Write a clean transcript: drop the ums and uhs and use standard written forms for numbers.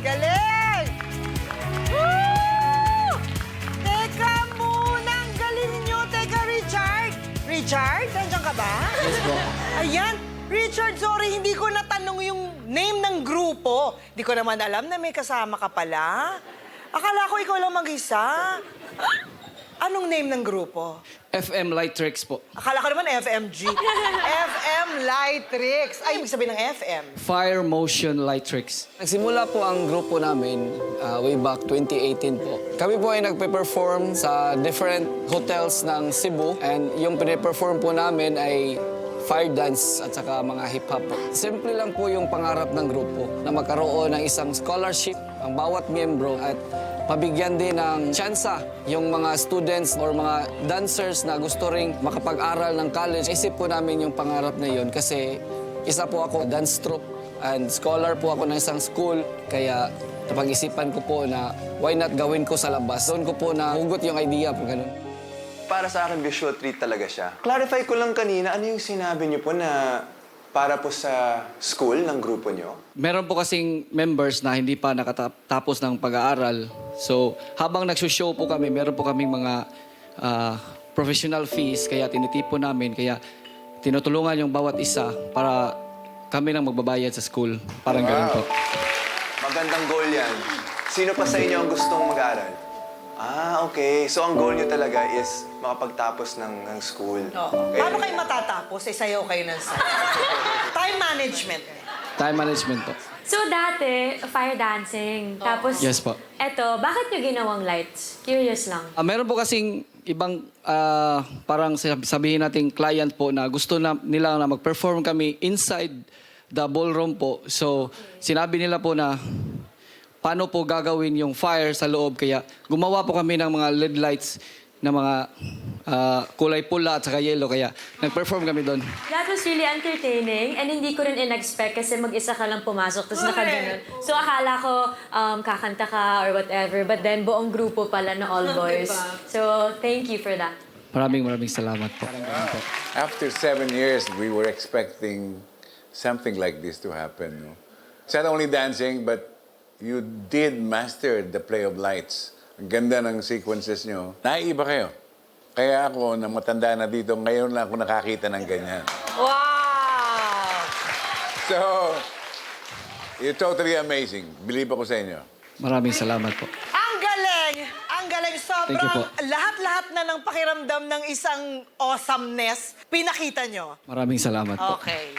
Galing! Woo! Teka muna, ang galing nyo. Teka, Richard. Richard, nandiyan ka ba? Yes po. Ayan. Richard, sorry, hindi ko natanong yung name ng grupo. Hindi ko naman alam na may kasama ka pala. Akala ko ikaw lang mag-isa. Anong name ng grupo? FM Light Tricks po. Akala ko naman FMG. FM Light Tricks. Ay, ibig sabihin ng FM. Fire Motion Light Tricks. Nagsimula po ang grupo namin way back 2018 po. Kami po ay nagpe-perform sa different hotels ng Cebu. And yung pine-perform po namin ay fire dance at saka mga hip-hop po. Simple lang po yung pangarap ng grupo na magkaroon ng isang scholarship ang bawat miyembro at pabigyan din ng tsansa yung mga students or mga dancers na gusto ring makapag-aral ng college. Isip po namin yung pangarap na yun kasi isa po ako dance troupe and scholar po ako ng isang school. Kaya napag-isipan ko po na why not gawin ko sa labas. Doon ko po na hugot yung idea po ganun. Para sa akin, visual treat talaga siya. Clarify ko lang kanina, ano yung sinabi niyo po na para po sa school ng grupo niyo? Meron po kasing members na hindi pa nakatapos ng pag-aaral. So, habang nagsushow po kami, meron po kaming mga professional fees, kaya tinitipon namin, kaya tinutulungan yung bawat isa para kami nang magbabayad sa school. Parang ganun po. Magandang goal yan. Sino pa sa inyo ang gustong mag-aral? Ah, okay. So, ang goal niyo talaga is makapagtapos ng school. Oo. Okay. Paano kayo matatapos? Sayaw kayo ng sayaw. Time management. Time management po. So dati, fire dancing. Tapos, Yes po. eto, bakit nyo ginawang lights? Curious lang. Meron po kasing ibang parang sabihin nating client po na gusto nila na mag-perform kami inside the ballroom po. So, sinabi nila po na paano po gagawin yung fire sa loob. Kaya gumawa po kami ng mga LED lights na mga kulay pula at saka yellow. Kaya nag-perform kami doon. That was really entertaining and hindi ko rin in-expect kasi mag-isa ka lang pumasok tapos nakaganon. So akala ko kakanta ka or whatever but then buong grupo pala na all boys. So thank you for that. Maraming salamat po. After 7 years, we were expecting something like this to happen. No? It's not only dancing, but you did master the play of lights. Ang ganda ng sequences nyo. Naiiba kayo. Kaya ako, na matanda na dito, ngayon lang ako nakakita ng ganyan. Wow! So, you're totally amazing. Believe ako sa inyo. Maraming salamat po. Ang galing! Ang galing. Thank you po. Sobrang lahat-lahat na ng pakiramdam ng isang awesomeness, pinakita nyo. Maraming salamat po. Okay.